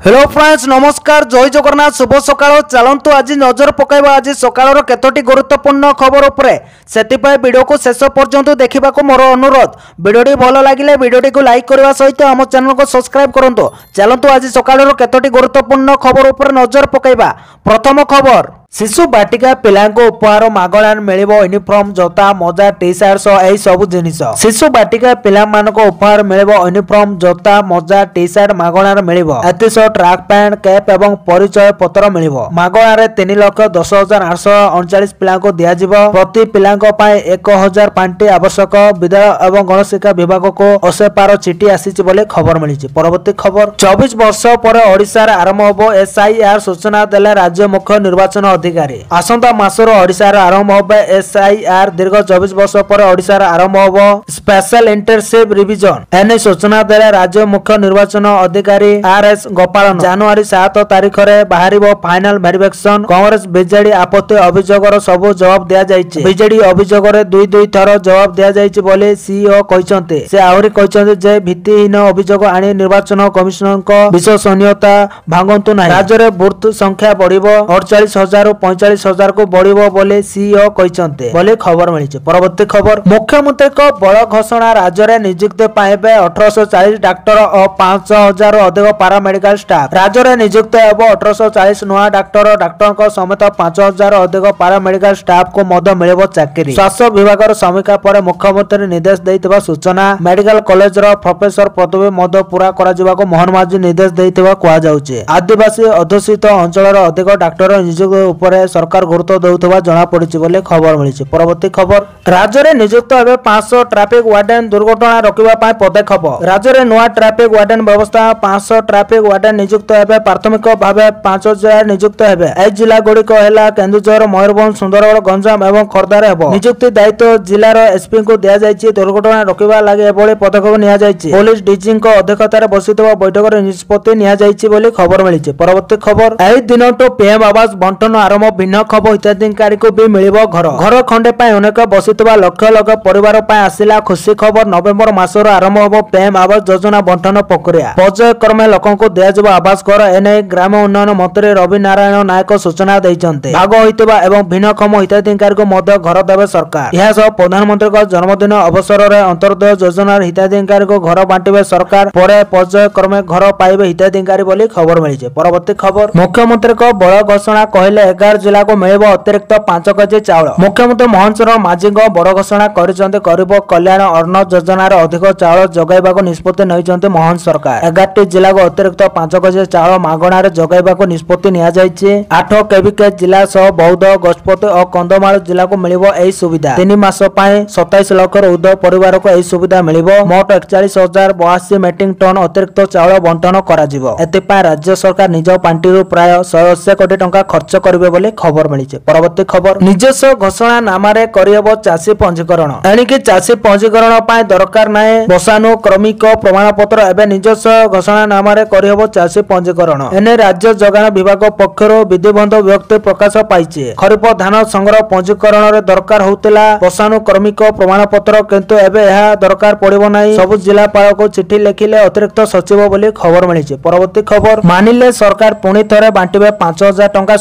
Hello friends नमस्कार जय जगन्नाथ शुभ सकाळ चलतु आज नजर पकाइबा आज सकाळर केतोटी गुरुत्वपूर्ण खबर उपरे सेतिपाई वीडियो को शेष पर्यंत देखा मोर अनुरोध वीडियोटी भल लगे वीडियोटी को लाइक करने सहित आम चैनल को सब्सक्राइब करंतु चलतु आज सकाळर केतोटी गुरुत्वपूर्ण खबर उपरे नजर पकाइबा। प्रथम खबर शिशु बाटिका पिलांको उपहार मागणार मिलिबो यूनिफॉर्म जोता मोजा टी शर्ट सो एई सब जिनिस शिशु बाटिका पिला मानको उपहार मिलिबो यूनिफॉर्म जोता मोजा टी शर्ट मागणार मिलिबो एतिसो ट्रैक पैंट कैप एवं परिचय पत्र मिलिबो मागणार 3,10,839 पिलांको दिया जिवो प्रति पिलांको पाए 1,000 पांटी आवश्यक विद्यालय एवं गणशिक्षा विभाग को असेपार चिठी आसीछि बोले खबर मिलिछि। परवर्ती खबर 24 वर्ष पर ओडिसा रे आरंभ होबो एसआईआर सूचना देले राज्य मुख्य निर्वाचन अधिकारी आसंता मासर ओडिसा रे आरंभ होबे एसआईआर दीर्घ 24 वर्ष पर ओडिसा रे आरंभ होबो स्पेशल इंटर्नशिप रिविजन एने सूचना देले राज्य मुख्य निर्वाचन अधिकारी आरएस गोपालन जनवरी 7 तारिख रे बाहरिबो फाइनल वेरिफिकेशन कांग्रेस बीजेडी आपत्ति अभियोगर सब जवाब दिया जायछि बीजेडी अभियोग रे दुई थर जवाब दिया जायछि बोले सीईओ कहिसंते से आहुरी कहिसंते जे भित्तिहीन अभियोग आनी निर्वाचन कमिशनर को विश्वसनीयता भांगंतु नाही राज्य रे बूथ संख्या बढ़िबो 48,000 रु 45,000 को बढ़िबो बोले सीईओ कहिसंते बोले खबर मिलिछि। परवर्ती खबर मुख्यमंत्री को बड़ घोषणा राज्य रे नियुक्ति पाइबे 1840 डॉक्टर और 5,000 अधिक पारामेडिकल स्टाफ राज्य रे नियुक्त हेबो 1840 नुआ डॉक्टर को समेत 5,000 अधिक पारामेडिकल स्टाफ को मद मिलिबो चाकरी स्वास्थ्य विभाग समीक्षा पर मुख्यमंत्री निर्देश दैथिबा सूचना मेडिकल कॉलेज रो प्रोफेसर पदवी मद पूरा करा जिबाको मोहन माझी निर्देश दैथिबा कुआ जाउछि। आदिवासी अध्युषित अंचल रो अधिक डॉक्टर नियुक्ति उपरे सरकार गुरुत्व देउथबा जणा पड़िछि बोले खबर मिलिछि। परवर्ती खबर राज्य रे नियुक्त हेबे 500 ट्रैफिक वार्डन दुर्घटना रोकिबा पय पदक्षेप राज्य रे नुआ ट्रैफिक वार्डन व्यवस्था 500 ट्रैफिक वार्डन नियुक्त हेबे प्राथमिक भाबे 5,000 नियुक्त हेबे ए जिला गुडी को हेला केन्दुझर मयूरभंज सुंदरगढ़ गंजाम एवं खोर्धा रे हेबो नियुक्ति दायित्व जिला रो एसपी को दिया जायछि दुर्घटना रोकिबा लागि एबोले पदक्षेप निया जायछि पुलिस डीजी को अध्यक्षता रे बसितबा बैठक रे निष्पत्ति निया जायछि बोली खबर मिलिछि। परवर्ती खबर एही दिनटो पीएम आवास बंटन आरंभ भिन्न खबर हिताधिकारी को भी मिलिबो घर खंडे पाए अनेक बसितबा लक्ष लक्ष परिवार पाए आसिला खुशी खबर नवेम्बर मासर आरंभ होबो पीएम आवास योजना बंटन प्रक्रिया पर्याय क्रमे लोकन को दिया जब आवास घर एने ग्राम उन्नयन मंत्री रवि नारायण नायक सूचना दैछन्ते भाग होइतबा एवं भिन्नक्षम हिताधिकारी को मध्य घर देबे सरकार यह सब प्रधानमंत्री को जन्मदिन अवसर रे अंतर्दय योजना हिताधिकारी को घर बांटिबे सरकार परे पर्याय क्रमे घर पाइबे हिताधिकारी बोली खबर मिलिছে। परवर्ती खबर मुख्यमंत्री को बड़ घोषणा कहले 11 जिला को मिलिबो अतिरिक्त 5 केजी चाउल मुख्यमंत्री मोहन चरण माझी को बड़ घोषणा करिसंते गरीब कल्याण अन्न योजना रे अधिक चाउल जगाइबा को निष्पत्ति नैचंते मोहन सरकार 11 जिला को अतिरिक्त 5 केजी चाउल मागणा रे जगाइबा को निष्पत्ति निया जायछि 8 केवीके जिला सह बौद्ध गजपति और कंधमाल जिला को मिलिबो एई सुविधा 3 मास पय 27 लाख ऊर्ध परिवार को एई सुविधा मिलिबो मोट 41,082 मेट्रिक टन अतिरिक्त चाउल बंटन करा जिवो एतिपा राज्य सरकार निज पांटी प्राय 180 कोटी टंका खर्च करिवे बोले खबर मिलिছে। परवर्ती खबर निजस्व घोषणा नामारे करियबो चासी पंजीकरण एणिकी चासी पंजीकरण पाए दरकार नाए बसानु क्रमिक प्रमाण पत्र एबे निजस्व घोषणा नामारे करियबो चासी पंजीकरण एने राज्य जगाण विभाग पक्षर विधिबंध व्यक्ति प्रकाश पाइছে खरीफ धान संग्रह पंजीकरण रे दरकार होतिला बसानु क्रमिक प्रमाण पत्र किंतु एबे यह दरकार पड़िबो नाही सब जिलापाल को चिठी लिखिले अतिरिक्त सचिव बोली खबर मिलिছে। परवर्ती खबर मानिले सरकार पुणी थरे बांटिबे 5,000 टंका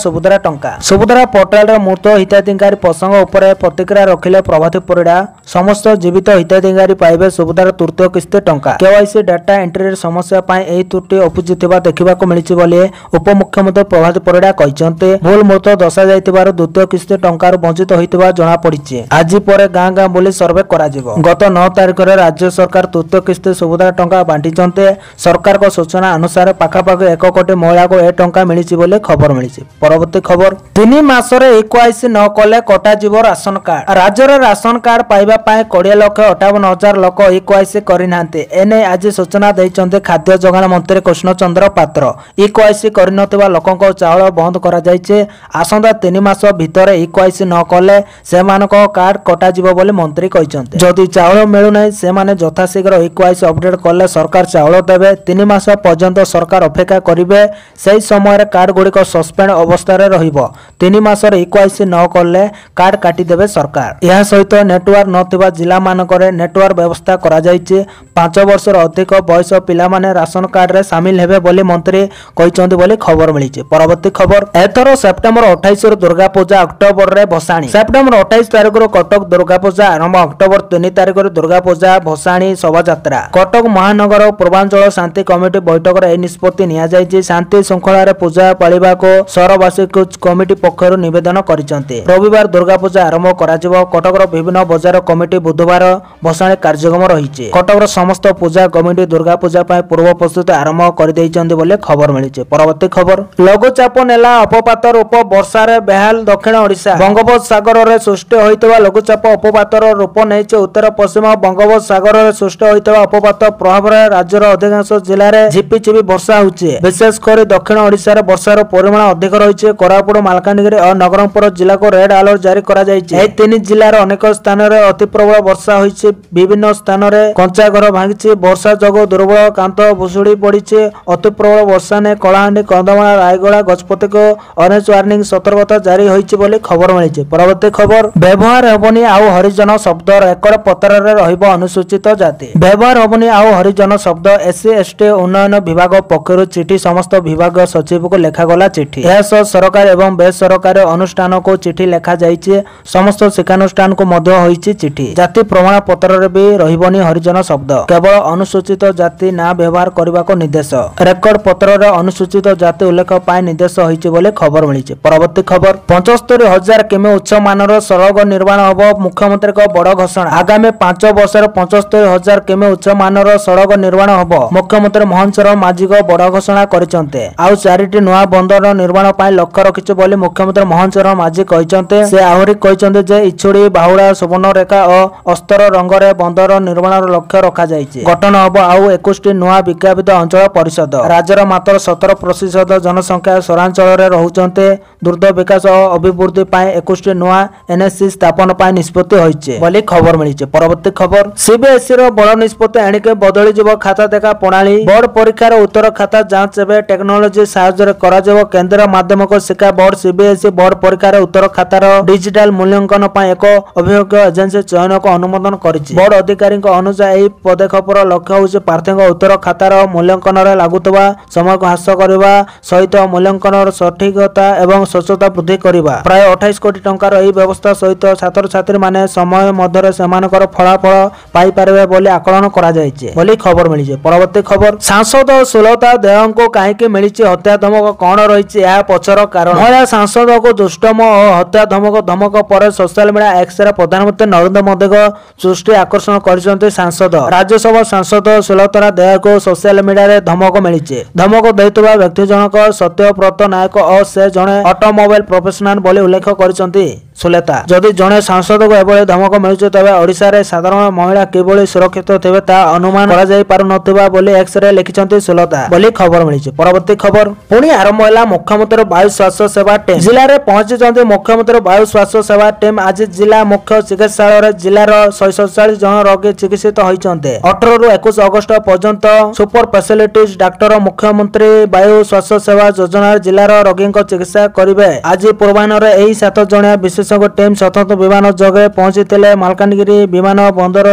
सुभद्रा पोर्टाल रे मूर्त हिताधिकारी प्रसंग उपरे प्रतिक्रिया रखिले प्रभाती परिडा समस्त जीवित हिताधिकारी पाइबे सुभद्रा तृतीय किस्ती टंका केवाईसी डाटा एंट्री समस्या पाए एही त्रुटि उपजिथिबा देखिबाको मिलिछि बोली उपमुख्यमंत्री प्रभाती परिडा कहिसंते भूल मूर्त दशा जायतिबार द्वितीय किस्ती टंकार वंचित होइतिबा जणा पड़िछि आज परे गां गां बोली सर्वे करा जिवो गत 9 तारिख रे राज्य सरकार तृतीय किस्ती सुभद्रा टंका बांटिचंते सरकार को सूचना अनुसार पाखापाखि 1 कोटी महिला को ए टंका मिलिछि बोले खबर मिलिछि। परवर्ती खबर 3 मास रे इक्वाइसी न कले कटा जीवो राशन कार्ड राज्य रे राशन कार्ड पाइबा पाए 20,58,000 लोक इक्वाइसी करिनांते एने आज सूचना दैचंते खाद्य जोगाण मंत्री कृष्ण चंद्र पात्र इक्वाइसी करिनथिबा लोकंको चाउल बंद करा जायचे आसंदा 3 मास भितरे इक्वाइसी न कले सेमानको कार्ड कटा जीवो बोले मंत्री कहिसंते जदि चाउल मिलु नै सेमाने यथाशीघ्र इक्वाइसी अपडेट कले सरकार चाउल देबे 3 मास पर्यंत सरकार अपेक्षा करिवे सेही समय कार्ड गुडी को सस्पेंड अवस्था रे रहिबो। रहिबो 3 मासर इक्वाइसी न करले कार्ड काटिदेवे सरकार। यह सहित नेटवर्क नथिबा जिला मानकरे नेटवर्क व्यवस्था करा जायछि। 5 वर्षर अधिक बयस पिला माने राशन कार्ड रे शामिल हेबे बोली मंत्री कहिसंती बोली खबर मिलिछि। परवर्ती खबर एथरो सेप्टेम्बर 28 रु दुर्गा पूजा अक्टोबर रे भसाणी। सेप्टेम्बर 28 तारिख रु कटक दुर्गा पूजा आरंभ। अक्टोबर 3 तारिख रु दुर्गा पूजा भसाणी शोभा यात्रा। कटक महानगर पूर्वांचल शांति कमिटी बैठक रे निष्पत्ति निया जायछि। शांति श्रृंखला रे पूजा पालिबा को शहरवासी को कमिटी पक्षरु निवेदन करिसंती। रविवार दुर्गा पूजा आरंभ कराजिबो। कटकर विभिन्न बजार कमिटी बुधवार भसाणी कार्यक्रम रहिछि। कटकर समस्त पूजा कमिटी दुर्गा पूजा पाए पूर्व प्रस्तुति आरंभ कर दैचंती बोले खबर मिलिछि। परवर्ती खबर लघुचाप नेला अपपात रूप वर्षा रे बेहाल दक्षिण ओडिशा। बंगोपसागर रे सृष्टि होइतबा लघुचाप अपपातर रूप नेछि। उत्तर पश्चिम बंगोपसागर रे सृष्टि होइतबा अपपात प्रभाव रे राज्यर अधिकांश जिल्ला रे झिपिझिपि वर्षा होछि। विशेष कर दक्षिण ओडिशा रे वर्षार परिमाण अधिक रहिछि। कोरापुट मालकानगिरी और नवरंगपुर जिला को रेड अलर्ट जारी करा जायछि। एही 3 जिल्लार अनेक स्थान रे अति प्रबल वर्षा होइछि। विभिन्न स्थान रे कंचा घर भांगिछि। वर्षा जगो दुर्बल कांत भुसुड़ी पड़िछि। अति प्रबल वर्षा ने कलाहांडी कंधमाल रायगड़ा गजपति को ऑरेंज वार्निंग सतर्कता जारी होइछि बोली खबर मिलिछि। परवर्ती खबर व्यवहार हेबनी आउ हरिजन शब्द रेकर्ड पत्र रे रहिबो अनुसूचित जाति। व्यवहार हेबनी आउ हरिजन शब्द एससी एसटी उन्नयन विभाग पक्षरु चिठी समस्त विभाग सचिव को लेखा गला चिठी। यह सरकार एवं बेसरकारी अनुष्ठान को चिठी लेखा जाइछि। समस्त शिक्षानुष्ठान को मध्य होइछि चिठी। जाति प्रमाण पत्र रे भी रहिबनी हरिजन शब्द। केवल अनुसूचित जाति ना व्यवहार करबा को निर्देश। रेकर्ड पत्र रे अनुसूचित जाति उल्लेख पाए निर्देश होइछि बोले खबर मिलिछि। परवर्ती खबर 75,000 किमी उच्च मानर सड़क निर्माण हबो। मुख्यमंत्री को बड़ घोषणा। आगामी 5 वर्ष 75,000 किमी उच्च मानर सड़क निर्माण हबो। मुख्यमंत्री मोहन चरण माझी को बड़ घोषणा करिसंते। आउ 4टी नुआ बंदर निर्माण पाए लक्ष्य रखिछि बोली मुख्यमंत्री मोहन चरण माझी कहिसंते। से आहुरी कहिसंते जे इछुड़ी बाहुड़ा सुवर्णरेखा और अस्तर रंग रे बंदर निर्माण लक्ष्य रखा जायछि। गठन हबो आउ 21टी नुआ विज्ञापित अंचल परिषद। राज्यर मात्र 17% जनसंख्या सहरांचल रे रहुचंते। द्रुत विकास और अभिवृद्धि पाए 21टी नुआ एनएससी स्थापन पाए निष्पत्ति होइछि बोली खबर मिलिछि। परवर्ती खबर सीबीएसई रो बड़ निष्पत्ति एणिके बदली जिवो खाता देखा प्रणाली। बोर्ड परीक्षार उत्तर खाता जांच एबे टेक्नोलॉजी सहायता करा जिवो। केंद्र माध्यमिक शिक्षा बोर्ड सीबीएसई बोर्ड परीक्षार उत्तर खातार डिजिटल मूल्यांकन पाए एक अभियोग्य एजेंसी चयन को अनुमोदन करिछि। बोर्ड अधिकारी अनुसार एही पदक्षेपर लक्ष्य होइछि प्रार्थीक उत्तर खातार मूल्यांकन रे लागुतबा समय को ह्रास करबा सहित मूल्यांकन सठिकता एवं स्वच्छता वृद्धि करबा। प्राय 28 कोटी टंकार एही व्यवस्था सहित छात्र छात्री माने समय मध्य सेमानकर फलाफल पाई पारबे बोली आकलन करा जायछि बोली खबर मिलिछि। परवर्ती खबर सांसद सुलता देव को काहेकि मिलिछि हत्या धमक कोन रहिछि या पछर कारण। महिला सांसद को दुष्टम और हत्या धमक पर सोशल मीडिया एक्स रे प्रधानमंत्री नरेंद्र मोदी को दृष्टि आकर्षण करिसंते सांसद। राज्यसभा सांसद सुलता देव को सोशल मीडिया रे धमक मिलिछि। धमक दैतबा व्यक्ति जनक सत्यव्रत नायक और से जणे ऑटोमोबाइल प्रोफेशनल बोली उल्लेख करिसंती सुलता। जदि जणे सांसद को एबळे धमक मिलुछि तबे ओडिसा रे साधारण महिला किबोली सुरक्षित थिबे ता अनुमान करा जाय पारु नथिबा बोली एक्स रे लिखिसंती सुलता बोली खबर मिलिछि। परवर्ती खबर पुणी आरंभ होला मुख्यमंत्री वायु स्वास्थ्य सेवा टीम। जिल्ला रे पहुंचीचंती मुख्यमंत्री वायु स्वास्थ्य सेवा टीम। आज जिला मुख्य चिकित्सालय रे जिल्लार 147 जन रोगी चिकित्सित होइचंते। 18 रु 21 अगस्त पर्यंत सुपर स्पेशलिस्ट डाक्टर मुख्यमंत्री वायु स्वास्थ्य सेवा योजना जिल्लार रोगी चिकित्सा करिवे। आज पूर्वाह्न रे एही 7 जणिया विशेषज्ञ टीम स्वतंत्र विमान जगे पहुंचीथिले। मालकानगिरी विमान बंदर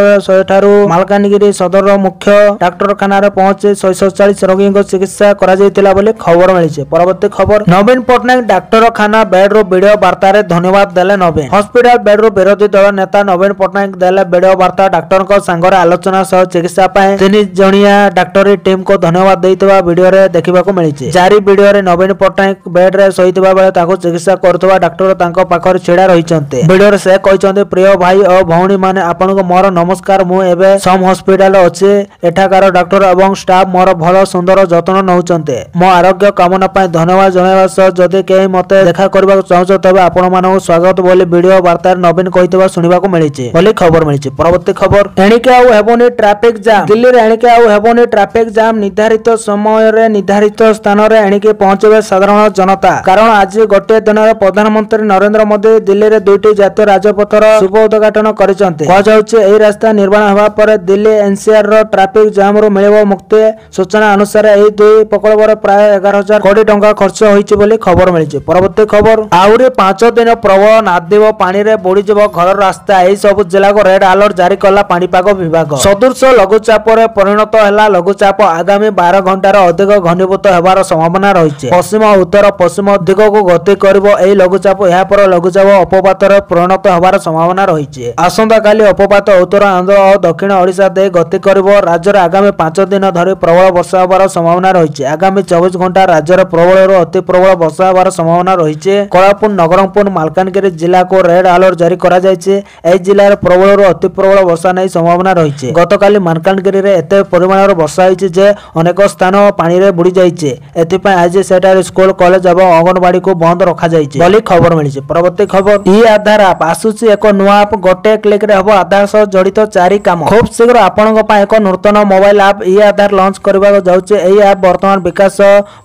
ठारू मालकानगिरी सदर मुख्य डाक्तरखाना रे पहुंची 147 रोगी चिकित्सा करा जायतिला बोली खबर मिलिछि। परवर्ती खबर नवीन पटनायक डाक्तरखाना बेड रो वीडियो वार्ता रे धन्यवाद देले नवीन। हॉस्पिटल बेड रो विरोधी दल नेता नवीन पटनायक देले वीडियो वार्ता। डाक्टर को संगर आलोचना सह चिकित्सा पाए 3 जणिया डाक्टरी टीम को धन्यवाद दैतबा वीडियो रे देखिबा को मिलिछि। जारी वीडियो रे नवीन पटनायक बेड रे सहितबा बेले ताको चिकित्सा करतबा डाक्टर तांको पाखर छेड़ा रहिचंते। वीडियो रे से कहिचंते प्रिय भाई और भौणी माने आपनको मोर नमस्कार। मु एबे सम हॉस्पिटल अछि। एठाकार डाक्टर एवं स्टाफ मोर भलो सुंदर जतन नउचंते। मो आरोग्य कामना पाए धन्यवाद जणाइबा सह जदि केही मते देखा करबा चाहछ तबे आपण मानक स्वागत बोली वीडियो वार्ता नवीन कहितबा सुनिबा को मिलिछि बोली खबर मिलिछि। परवर्ती खबर एणिके आउ हेबोनी ट्रैफिक जाम। दिल्ली रे एणिके आउ हेबोनी ट्रैफिक जाम। निर्धारित समय रे निर्धारित स्थान रे एणिके पहुंचबे साधारण जनता। कारण आज गोटे दिन रे प्रधानमंत्री नरेंद्र मोदी दिल्ली दुईटी जातीय राजपथर शुभ उद्घाटन कहुचे। यह रास्ता निर्माण होगा पर दिल्ली एनसीआर ट्राफिक जाम रु मिलिब मुक्ति। सूचना अनुसार यह दुई प्रकल्पर प्राय 11,000 कोटी टंका खर्च होती खबर मिली। परवर्ती खबर आहरी 5 दिन प्रबल नादिब पानी रे बुड़ीजिब घर रास्ता। यही सब जिला को रेड अलर्ट जारी कला पाणीपाग विभाग। सदृश लघुचाप परिणत है लघुचाप आगामी 12 घंटार अधिक घनीभूत होबार संभावना रही। पश्चिम उत्तर पश्चिम दिग को गति करिबो। एही लघुचाप या पर लघुचाप अपपात परिणत होबार संभावना रही। आसंता काली अपपात उत्तर आंध्र और दक्षिण ओडिशा दे गति करिबो। राज्य आगामी 5 दिन धरी प्रबल वर्षा होबार संभावना रही। आगामी 24 घंटा राज्य प्रबल अति प्रबल वर्षा होबार संभावना रही। कोल्हापुर नवरंगपुर मालकानगिरी जिला को रेड अलर्ट जारी करा जायछि। एही जिल्लार प्रबल अति प्रबल वर्षा नै संभावना रही। गतकाली मालकानगिरी रे एते परिमाणर वर्षा होइछि जे अनेक स्थान पानी रे बुड़ी जाइछे। एथिपय आज सेटार स्कूल कॉलेज एवं अंगनवाड़ी को बंद रखा जाइछे बोली खबर मिलिছে। परवर्ती खबर ई आधार ऐप आसुछि। एक नुआ ऐप गोटे क्लिक रे हबो आधार सह जड़ित 4 काम। खूब शीघ्र आपनक पय एक नूतन मोबाइल ऐप ई आधार लॉन्च करबा जाउछे। एही ऐप वर्तमान विकास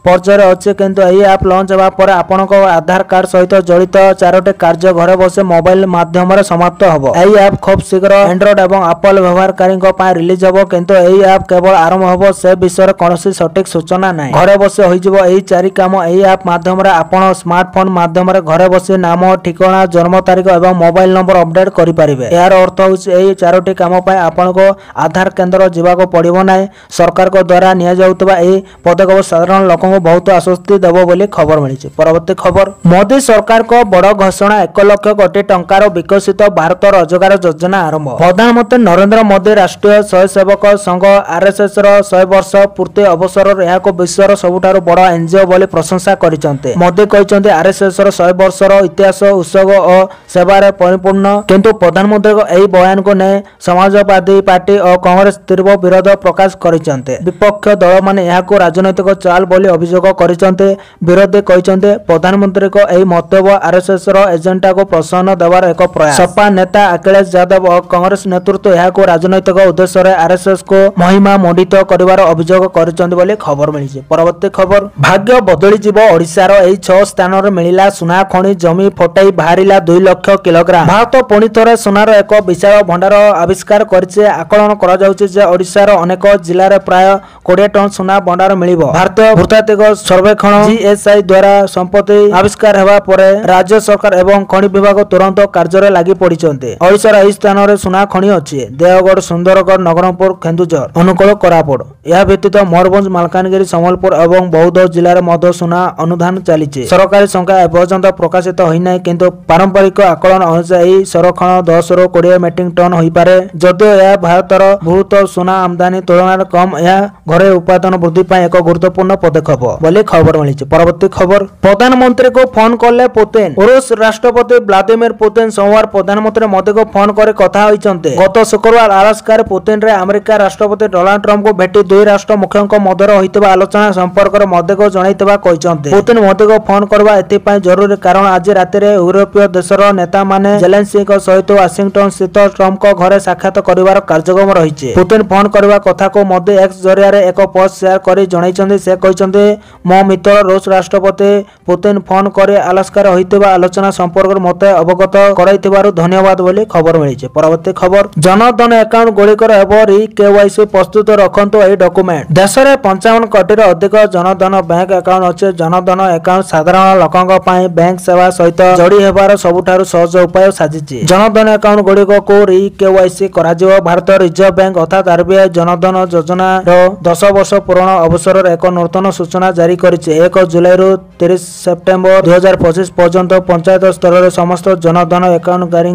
पर्यायर अछि किंतु एही ऐप लॉन्च हेबा पर आपनक आधार कार्ड सहित जड़ित 4टी कार्य घरे बसे मोबाइल माध्यम रे समाप्त हबो। एही ऐप खूब शीघ्र एंड्रॉइड एवं एप्पल व्यवहारकारी पय रिलीज हबो किंतु एही ऐप केवल आरंभ हबो से विषय कोनोसी सटीक सूचना नै। घरे बसे होइजिबो एही 4 काम। एही ऐप माध्यम रे आपण स्मार्टफोन माध्यम रे घरे बसे नाम ठिकाना जन्म तारीख एवं मोबाइल नंबर अपडेट करि परिबे। यार अर्थ होछि एही 4टी काम पय आपनको आधार केंद्र जिबाको पड़िबो नै। सरकार को द्वारा निया जाउतबा एही पदक्षेप साधारण लोकन को बहुत आश्वस्ति देबो बोली खबर मिलिছে। परवर्ती खबर मोदी सरकार को बड़ घोषणा 1 लाख कोटी टंकार विकसित भारत रोजगार योजना आरंभ। प्रधानमंत्री नरेंद्र मोदी राष्ट्रीय स्वयंसेवक संघ आरएसएस रो 100 वर्ष पूर्ति अवसर रे याको विश्वर सबुठारु बड़ एनजीओ बोली प्रशंसा करिसंते। मोदी कहिसंते आरएसएस रो 100 वर्ष रो इतिहास उत्सव और सेवा रे परिपूर्ण किंतु प्रधानमंत्री को एही बयान को ने समाजवादी पार्टी और कांग्रेस तीव्र विरोध प्रकाश करिसंते। विपक्ष दल माने याको राजनैतिक चाल बोली अभियोग करिसंते। विरोधी कहिसंते प्रधानमंत्री को एही मंतव्य आरएसएस रो एजेंडा को प्रोत्साहन देवार एक प्रयास। सपा नेता अखिलेश यादव और कांग्रेस नेतृत्व याको राजनैतिक उद्देश्य रे आरएसएस को महिमा मंडित करिवार अभियोग करिसंते बोली खबर मिलिছে। परवर्ती खबर भाग्य बदली जीवो। ओडिसा रो एही 6 स्थान रे मिलिला सुना खणी जमी फटाई बाहरिला 2 लाख किलोग्राम। भारत पुणी थरे सुनार एक विशाल भंडार आविष्कार करिছে। आकलन करा जाउछि जे ओडिसा रो अनेक जिल्ला रे प्राय 20 टन सुना भंडार मिलिबो। भारतीय भूतात्विक सर्वेक्षण जीएसआई द्वारा संपत्ति आविष्कार हेबा परे राज्य सरकार एवं खଣି विभाग तुरंत कार्य रे लागि पड़िचंते। ओडिसा रो एही स्थान रे सुना खणी अछि। देवगढ़ सुंदरगढ़ नवरंगपुर केन्दुझर अनुकूल कोरापुट या व्यतीत मयूरभंज मालकानगिरी संबलपुर एवं बौद्ध जिल्ला रे मध्य सुना अनुधान चलिছে। सरकारी संख्या एपर्यंत प्रकाशित होई नै किंतु पारंपरिक आकलन अनुसार एही संरक्षण 10 रो 20 मेट्रिक टन होई पारे। जदियो यह भारतर बहुत सुना आमदानी तुलना कम यह घरे उत्पादन वृद्धि पाई एक गुरुत्वपूर्ण पदक्षेप बोली खबर मिली। परवर्ती खबर प्रधानमंत्री को फोन कले पुतिन। रूस राष्ट्रपति व्लादिमीर पुतिन सोमवार प्रधानमंत्री मोदी को फोन कर कथा होइचंते। गत शुक्रवार अलास्कार पुतिन रे अमेरिका राष्ट्रपति डोनाल्ड ट्रम्प को भेटी दुई राष्ट्र मुख्यଙ୍କ मध्य होइतबा आलोचना संपर्क रे मोदी को जणाइतबा कहिचंते। पुतिन मोदी को फोन करबा एथि पय जरूरी कारण आज राति रे यूरोपीय देशर नेता माने जेलेंस्की को सहित वाशिंगटन स्थित ट्रम्प को घरे साक्षात करिवार कार्यक्रम रहिছে। पुतिन फोन करबा कथा को मोदी एक्स जरिया रे एक पोस्ट शेयर करी जणाइचंते। से कहिचंते मो मित्र रूस राष्ट्रपति पुतिन फोन करे अलास्कार होइतबा आलोचना संपर्क मते अवगत कराइतबारु धन्यवाद बोली खबर मिलिছে। परवर्ती खबर जनधन अकाउंट गुड़िकर एवं री केवाईसी प्रस्तुत रखंतु एही डॉक्यूमेंट। देश में 55 कोटी अधिक जनधन बैंक अकाउंट अच्छे। जनधन अकाउंट साधारण लोकंक पय बैंक सेवा सहित जोड़ी हेबार सबुठारु सहज उपाय साजिछि। जनधन अकाउंट गुड़िक को री केवाईसी करा जिवो। भारत रिजर्व बैंक अर्थात आरबीआई जनधन योजना रो 10 वर्ष पूर्ण अवसर एक नूतन सूचना जारी करिছে। 1 जुलाई रु 30 सेप्टेम्बर 2025 पर्यंत पंचायत स्तर रे समस्त जनधन अकाउंटकारी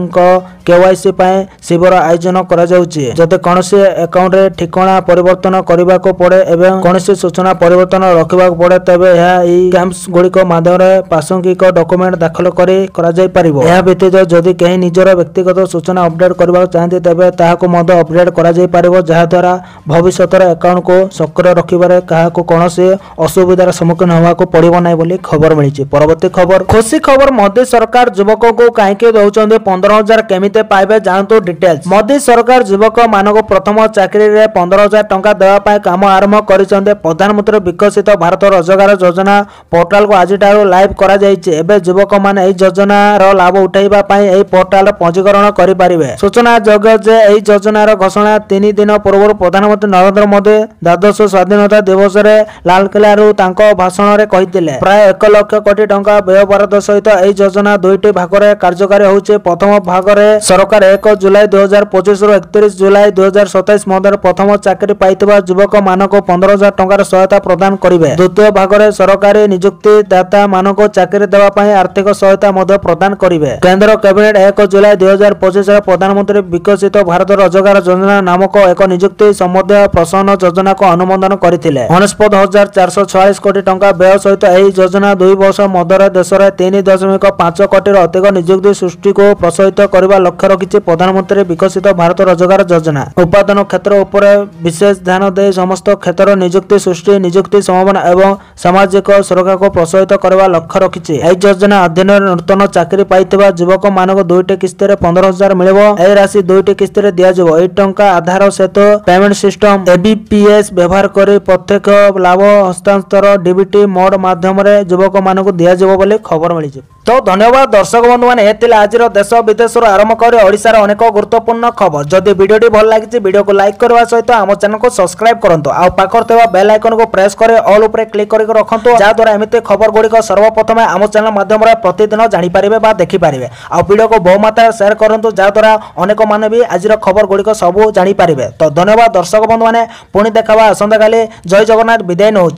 केवाईसी पय शिविर आयोजन करा जाउछि। जदि कोनोसी अकाउंट रे ठिकाना परिवर्तन करबा को पड़े एवं कोनोसी सूचना परिवर्तन रखबा को पड़े तबे यह ई कैंप्स गुड़िक माध्यम रे प्रासंगिक डॉक्यूमेंट दाखल करा जाय परिबो। यह व्यतीत जदि कहीं निजर व्यक्तिगत सूचना अपडेट करबा चाहते तबे ताहाको मध्य अपडेट करा जाय परिबो। जहा द्वारा भविष्यत रे अकाउंट को सक्रिय रखिबारे काहाको कोनोसी असुविधार सम्मुखीन होवा को पड़िबो नै बोली खबर मिलिছে। परवर्ती खबर खुशी खबर मोदी सरकार युवकों को काहेकि दउचंदे 15,000 केमिते पाइबे जानतो डिटेल्स। मोदी सरकार युवक मानको प्रथम चाकरी रे 15,000 टंका देवा पाए काम आरंभ करिसंते। प्रधानमंत्री विकसित भारत रोजगार योजना पोर्टल को आज लाइव करा जाइছে। एबे युवक माने एही योजना ଯୋଜନାର ଲାଭ ଉଠାଇବା ପାଇଁ ଏହି ପୋର୍ଟାଲରେ ପଞ୍ଜୀକରଣ କରିପାରିବେ। ସୂଚନାଯୋଗ୍ୟ ଯେ ଏହି ଯୋଜନାର ଘୋଷଣା 3 ଦିନ ପୂର୍ବରୁ ପ୍ରଧାନମନ୍ତ୍ରୀ ନରେନ୍ଦ୍ର ମୋଦି ଦ୍ୱାଦଶ ସ୍ୱାଧୀନତା ଦିବସରେ ଲାଲକିଲ୍ଲାରୁ ତାଙ୍କ ଭାଷଣରେ କହିଥିଲେ। ପ୍ରାୟ 1 ଲକ୍ଷ କୋଟି ଟଙ୍କା ବ୍ୟୟବରାଦ ସହିତ ଏହି ଯୋଜନା 2ଟି ଭାଗରେ କାର୍ଯ୍ୟକାରୀ ହେଉଛି। ପ୍ରଥମ ଭାଗରେ ସରକାର 1 ଜୁଲାଇ 2025 ରୁ 31 ଜୁଲାଇ 2027 ମଧ୍ୟରେ ପ୍ରଥମ ଚାକିରି ପାଇଥିବା ଯୁବକମାନଙ୍କୁ 15,000 ଟଙ୍କାର ସହାୟତା ପ୍ରଦାନ କରିବେ। ଦ୍ୱିତୀୟ ଭାଗରେ ସରକାରୀ ନିଯୁକ୍ତିଦାତା ମାନଙ୍କୁ ଚାକିରି ଦେବା ପାଇଁ ଆର୍ଥିକ ସହାୟତା ମଧ୍ୟ ପ୍ରଦାନ କରିବେ। କେନ୍ଦ୍ର କ୍ୟାବିନେଟ 1 ଜୁଲାଇ 2025 ରେ ପ୍ରଧାନମନ୍ତ୍ରୀ ବିକଶିତ ଭାରତ ରୋଜଗାର ଯୋଜନା ନାମକ ଏକ ନିଯୁକ୍ତି ସମ୍ବନ୍ଧୀୟ ପ୍ରୋତ୍ସାହନ ଯୋଜନାକୁ ଅନୁମୋଦନ କରିଥିଲେ। 49,446 କୋଟି ଟଙ୍କା ବ୍ୟୟ ସହିତ ଏହି ଯୋଜନା 2 ବର୍ଷ ମଧ୍ୟରେ ଦେଶରେ 3.5 କୋଟିରୁ ଅଧିକ ନିଯୁକ୍ତି ସୃଷ୍ଟିକୁ ପ୍ରୋତ୍ସାହିତ କରିବା ଲକ୍ଷ୍ୟ ରଖିଛି। ପ୍ରଧାନମନ୍ତ୍ରୀ ବିକଶିତ ଭାରତ ରୋଜଗାର ଯୋଜନା ଉତ୍ପାଦନ କ୍ଷେତ୍ର ଉପରେ ବିଶେଷ ଧ୍ୟାନ ଦେଇ ସମସ୍ତ କ୍ଷେତ୍ରରେ ନିଯୁକ୍ତି ସୃଷ୍ଟି, ନିଯୁକ୍ତି ସମ୍ଭାବନା ଏବଂ ସାମାଜିକ ସୁରକ୍ଷାକୁ ପ୍ରୋତ୍ସାହିତ କରିବା ଲକ୍ଷ୍ୟ ରଖିଛି। ଏହି ଯୋଜନା ଅଧୀନରେ ନୂତନ ଚାକିରି ପାଇଥିବା ଯୁବକମାନଙ୍କୁ 2ଟି କିସ୍ତିରେ 15,000 ମିଳିବ। ଏହି ରାଶି 2ଟି କିସ୍ତିରେ ଦିଆଯିବ। ଏହି ଟଙ୍କା ଆଧାର ସେତୁ ପେମେଣ୍ଟ ସିଷ୍ଟମ ABPS ବ୍ୟବହାର କରି ପ୍ରତ୍ୟକ୍ଷ ଲାଭ ହସ୍ତାନ୍ତର DBT ମୋଡ ମାଧ୍ୟମରେ ଯୁବକମାନଙ୍କୁ ଦିଆଯିବ ବୋଲି ଖବର ମିଳିଛି। ତ ଧନ୍ୟବାଦ ଦର୍ଶକ ବନ୍ଧୁମାନେ, ଏ ଥିଲା ଆଜିର ଦେଶ ବିଦେଶରୁ ଆରମ୍ଭ କରି ଓଡ଼ିଶାର ଅନେକ ଗୁରୁତ୍ୱପୂର୍ଣ୍ଣ ଖବର। ଯଦି ଭିଡ଼ିଓଟି ଭଲ ଲାଗିଛି ଭିଡ଼ିଓକୁ ଲାଇକ୍ କରିବା ସହିତ ଆମ ଚ୍ୟାନେଲକୁ ସବସ୍କ୍ରାଇବ କରନ୍ତୁ। ଆଉ ପାଖରେ ଥିବା ବେଲ୍ ଆଇକନକୁ ପ୍ରେସ୍ କରି ଅଲ୍ ଉପରେ କ୍ଲିକ୍ କରିକି ରଖନ୍ତୁ, ଯାହାଦ୍ୱାରା ଏମିତି ଖବର ଗୁଡ଼ିକ ସର୍ବପ୍ରଥମେ ଆମ ଚ୍ୟାନେଲ ମାଧ୍ୟମରେ ପ୍ରତିଦିନ ଜାଣିପାରିବେ ବା ଦେଖିପାରିବେ। ଆଉ ଭିଡ଼ିଓକୁ ବହୁମାତ୍ରାରେ ସେୟାର କରନ୍ତୁ, ଯାହାଦ୍ୱାରା ଅନେକମାନେ ବି ଆଜିର ଖବର ଗୁଡ଼ିକ ସବୁ ଜାଣିପାରିବେ। ତ ଧନ୍ୟବାଦ ଦର୍ଶକ ବନ୍ଧୁମାନେ, ପୁଣି ଦେଖାବା ଆସନ୍ତାକାଲି। ଜୟ ଜଗନ୍ନାଥ, ବିଦାୟ ନେଉଛି।